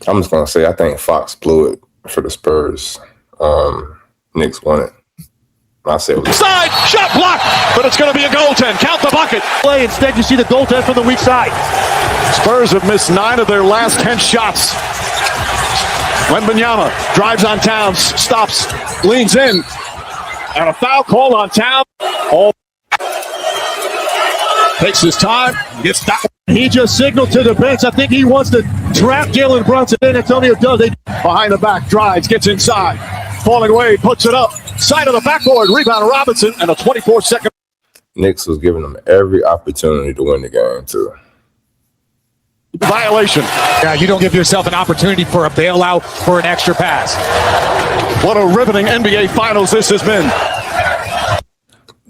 I'm just gonna say I think Fox blew it for the Spurs. Knicks won it. I say side shot blocked, but it's going to be a goaltend. Count the bucket. Play instead. You see the goaltend from the weak side. Spurs have missed 9 of their last 10 shots. Wembanyama drives on Towns, stops, leans in, and a foul call on Towns. All takes his time, gets down. He just signaled to the bench. I think he wants to trap Jalen Brunson. Then Antonio does. Behind the back, drives, gets inside. Falling away, puts it up. Side of the backboard, rebound Robinson, and a 24-second. Knicks was giving them every opportunity to win the game, too. Violation. Yeah, you don't give yourself an opportunity for a bailout for an extra pass. What a riveting NBA Finals this has been.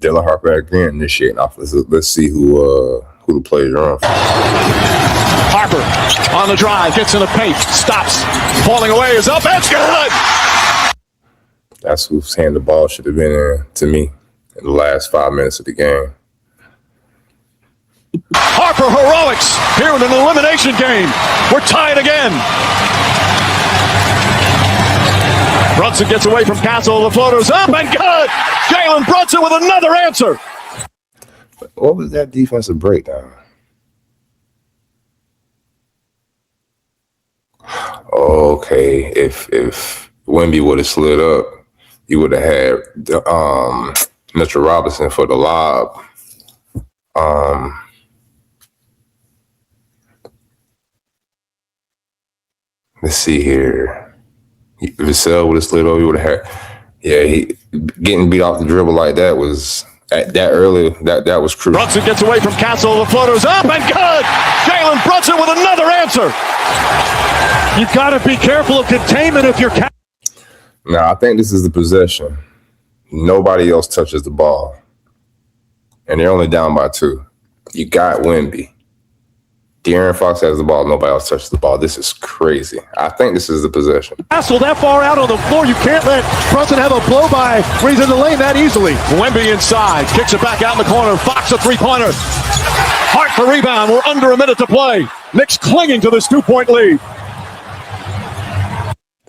Dylan Harper again initiating offense. Let's see who the players are on. Harper on the drive, gets in the paint, stops. Falling away, is up, it's good! That's whose hand the ball should have been in, to me, in the last 5 minutes of the game. Harper heroics here in an elimination game. We're tied again. Brunson gets away from Castle. The floater's up and good. Jalen Brunson with another answer. What was that defensive breakdown? Okay, if Wemby would have slid up, you would have had Mr. Robinson for the lob. Let's see here. If Vassell would have slid over, he would have had. Yeah, he getting beat off the dribble like that was that early. That was crucial. Brunson gets away from Castle. The floater's up and good. Jalen Brunson with another answer. You've got to be careful of containment if you're. Now, I think this is the possession. Nobody else touches the ball. And they're only down by 2. You got Wemby. De'Aaron Fox has the ball. Nobody else touches the ball. This is crazy. I think this is the possession. Castle that far out on the floor. You can't let Brunson have a blow-by where he's in the lane that easily. Wemby inside. Kicks it back out in the corner. Fox a three-pointer. Hart for rebound. We're under a minute to play. Knicks clinging to this 2-point lead.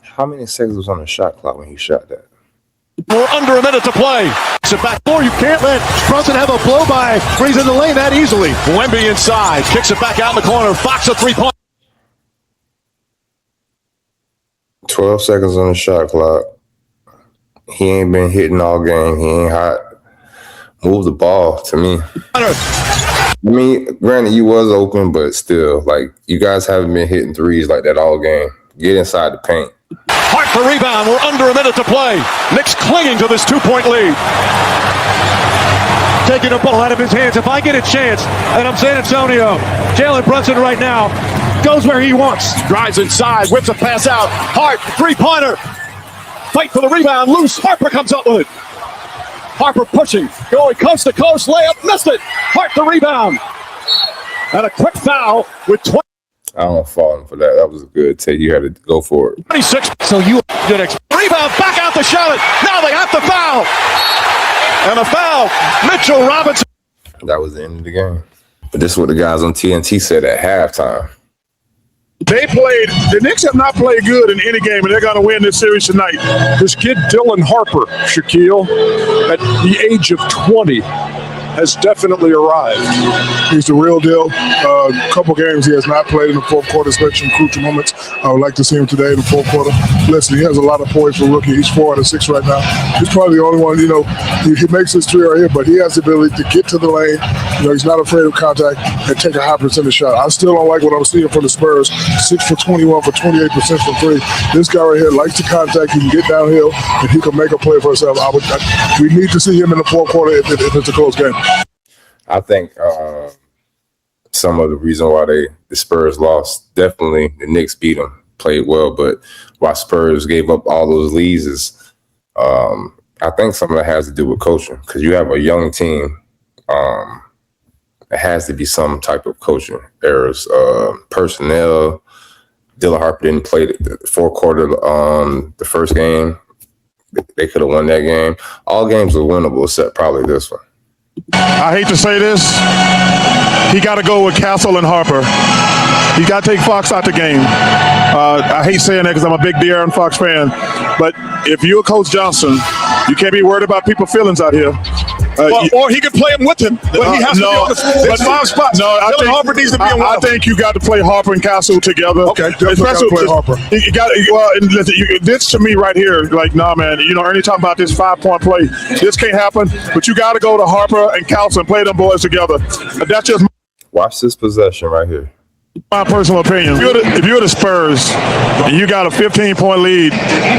How many seconds was on the shot clock when he shot that? We're under a minute to play. Kicks it back. Or you can't let Brunson have a blow-by where he's in the lane that easily. Wemby inside. Kicks it back out in the corner. Fox a three-point. 12 seconds on the shot clock. He ain't been hitting all game. He ain't hot. Move the ball to me. I mean, granted, you was open, but still, like, you guys haven't been hitting threes like that all game. Get inside the paint. Hart for rebound. We're under a minute to play. Knicks clinging to this 2-point lead. Taking the ball out of his hands. If I get a chance, and I'm San Antonio, Jalen Brunson right now goes where he wants. Drives inside, whips a pass out. Hart, three-pointer. Fight for the rebound. Loose. Harper comes up with it. Harper pushing, going coast to coast. Layup, missed it. Hart the rebound. And a quick foul with 20. I don't fault him for that. That was a good take. You had to go for it. 26. So you did rebound, back out to Charlotte. Now they have to foul. And a foul. Mitchell Robinson. That was the end of the game. But this is what the guys on TNT said at halftime. The Knicks have not played good in any game, and they're going to win this series tonight. This kid, Dylan Harper, Shaquille, at the age of 20, has definitely arrived. He's the real deal. A couple games he has not played in the fourth quarter, especially in crucial moments. I would like to see him today in the fourth quarter. Listen, he has a lot of points for rookie. He's 4 out of 6 right now. He's probably the only one, he makes his 3 right here, but he has the ability to get to the lane. He's not afraid of contact and take a high percentage shot. I still don't like what I'm seeing from the Spurs. 6 for 21 for 28% from 3. This guy right here likes to contact. He can get downhill and he can make a play for himself. We need to see him in the fourth quarter if it's a close game. I think some of the reason why the Spurs lost, definitely the Knicks beat them, played well, but why Spurs gave up all those leads is I think some of that has to do with coaching, because you have a young team. It has to be some type of coaching errors, personnel. Dylan Harper didn't play the fourth quarter the first game. They could have won that game. All games were winnable except probably this one. I hate to say this. He got to go with Castle and Harper. You got to take Fox out the game. I hate saying that because I'm a big De'Aaron Fox fan, but if you're Coach Johnson, you can't be worried about people's feelings out here. Or he can play him with him, but he has to be on the floor. But 5 spots. No, Harper needs to be in one. I think you got to play Harper and Castle together. Okay, especially play Harper. You got this to me right here. Like, nah, man. Ernie talking about this 5-point play. This can't happen. But you got to go to Harper and Castle and play them boys together. That's just Watch this possession right here. my personal opinion. If you're the Spurs and you got a 15-point lead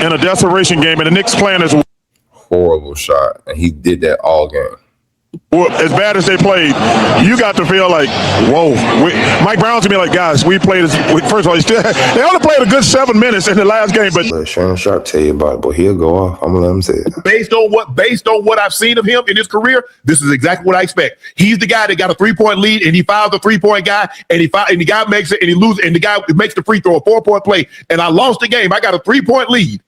in a desperation game, and the Knicks playing as Horrible shot, and he did that all game. as bad as they played, you got to feel like, whoa. Mike Brown's gonna be like, guys, we played as first of all, they only played a good 7 minutes in the last game, but Let Shannon Sharpe tell you about it, but he'll go off. I'm gonna let him say it. Based on what I've seen of him in his career, this is exactly what I expect. He's the guy that got a 3-point lead and he fouls the 3-point guy and the guy makes it and he loses and the guy makes the free throw, a 4-point play, and I lost the game. I got a 3-point lead.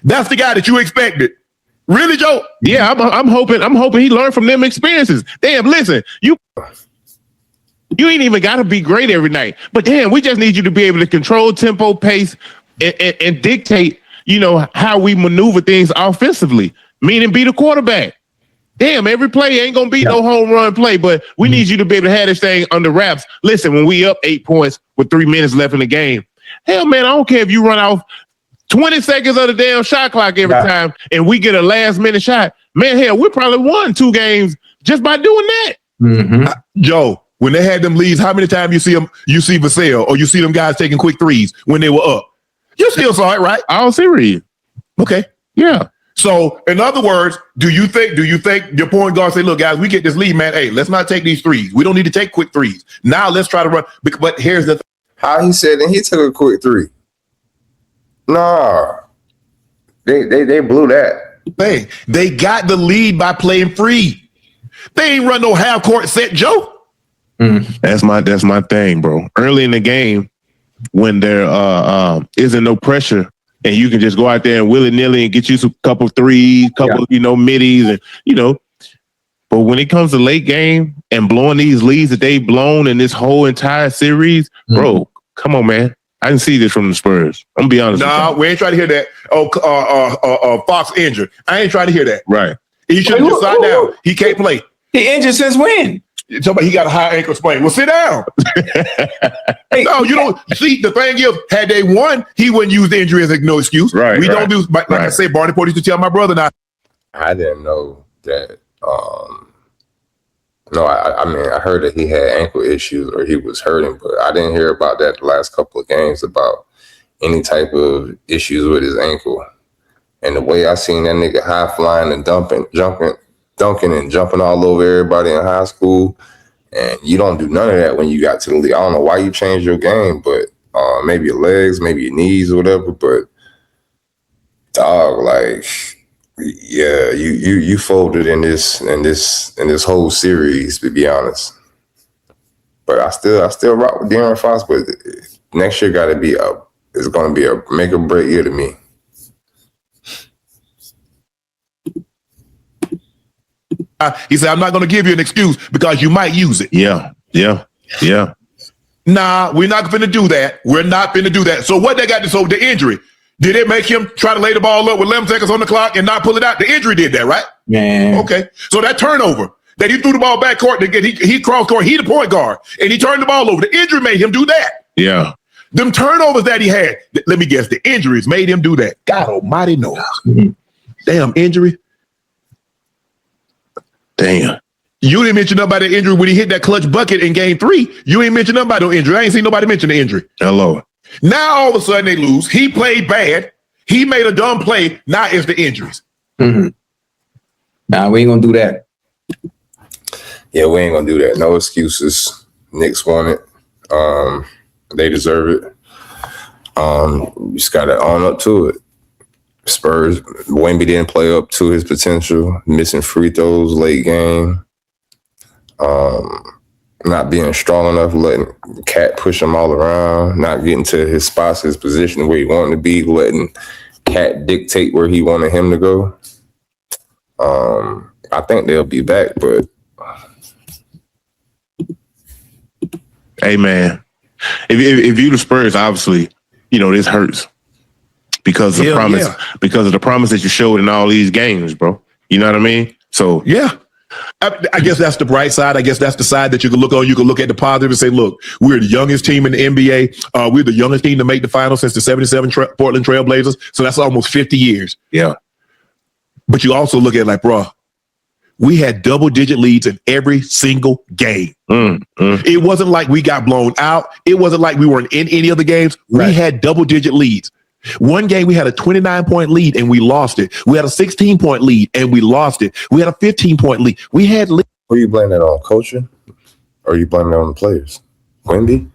That's the guy that you expected. Really, Joe? Yeah, I'm hoping he learned from them experiences. Damn, listen, you ain't even got to be great every night, but damn, we just need you to be able to control tempo, pace, and dictate, how we maneuver things offensively, meaning be the quarterback. Damn, every play ain't gonna be no home run play, but we need you to be able to have this thing under wraps. Listen, when we up 8 points with 3 minutes left in the game, hell, man, I don't care if you run off 20 seconds of the damn shot clock every time and we get a last minute shot. Man, hell, we probably won 2 games just by doing that. Mm-hmm. Joe, when they had them leads, how many times you see Vassell or you see them guys taking quick threes when they were up? You still saw it, right? All series. Okay. Yeah. So, in other words, do you think your point guard say, look, guys, we get this lead, man. Hey, let's not take these threes. We don't need to take quick threes. Now let's try to run. But here's the How he said that he took a quick 3. Nah, they blew that. thing. They got the lead by playing free. They ain't run no half court set, Joe. That's my thing, bro. Early in the game, when there isn't no pressure, and you can just go out there and willy nilly and get you some couple threes, middies, and But when it comes to late game and blowing these leads that they've blown in this whole entire series, bro, come on, man. I didn't see this from the Spurs. I'm gonna be honest. Nah, we ain't trying to hear that. Fox injured. I ain't trying to hear that. Right. He should have just sat down. He can't play. He injured since when? Somebody, he got a high ankle sprain. Well, sit down. No, you don't. See, the thing is, had they won, he wouldn't use the injury as no excuse. Right. We don't do, like I said, Barney Porter used to tell my brother now. I didn't know that. No, I mean, I heard that he had ankle issues or he was hurting, but I didn't hear about that the last couple of games about any type of issues with his ankle. And the way I seen that nigga high flying and dunking and jumping all over everybody in high school, and you don't do none of that when you got to the league. I don't know why you changed your game, but maybe your legs, maybe your knees or whatever. But dog, like, yeah, you folded in this whole series, to be honest. But I still rock with De'Aaron Fox. But next year it's gonna be a make or break year to me. He said, I'm not going to give you an excuse because you might use it. Yeah. Nah, we're not going to do that. We're not going to do that. So what they got so the injury, did it make him try to lay the ball up with 11 seconds on the clock and not pull it out? The injury did that, right? Man. Okay. So that turnover that he threw the ball back court, he crossed court, he the point guard, and he turned the ball over. The injury made him do that. Yeah. Them turnovers that he had, let me guess, the injuries made him do that. God almighty knows. Damn injury. Damn. You didn't mention nothing about the injury when he hit that clutch bucket in game 3. You ain't mention nothing about no injury. I ain't seen nobody mention the injury. Hello. Now all of a sudden they lose. He played bad. He made a dumb play. Now it's the injuries. Nah, we ain't gonna do that. Yeah, we ain't gonna do that. No excuses. Knicks won it. They deserve it. You just gotta own up to it. Spurs, Wemby didn't play up to his potential, missing free throws late game, not being strong enough, letting Cat push him all around, not getting to his spots, his position where he wanted to be, letting Cat dictate where he wanted him to go. I think they'll be back, but Hey, man, if you the Spurs, obviously, this hurts because of the promise, because of the promise that you showed in all these games, bro. You know what I mean? So yeah. I guess that's the bright side. I guess that's the side that you can look on. You can look at the positive and say, look, we're the youngest team in the NBA. We're the youngest team to make the finals since the 77 Portland Trailblazers. So that's almost 50 years. Yeah. But you also look at like, bro, we had double-digit leads in every single game. It wasn't like we got blown out. It wasn't like we weren't in any of the games. We had double-digit leads. One game we had a 29-point lead and we lost it. We had a 16-point lead and we lost it. We had a 15-point lead. We had. Who are you blaming that on? Coaching? Or are you blaming it on the players? Wendy?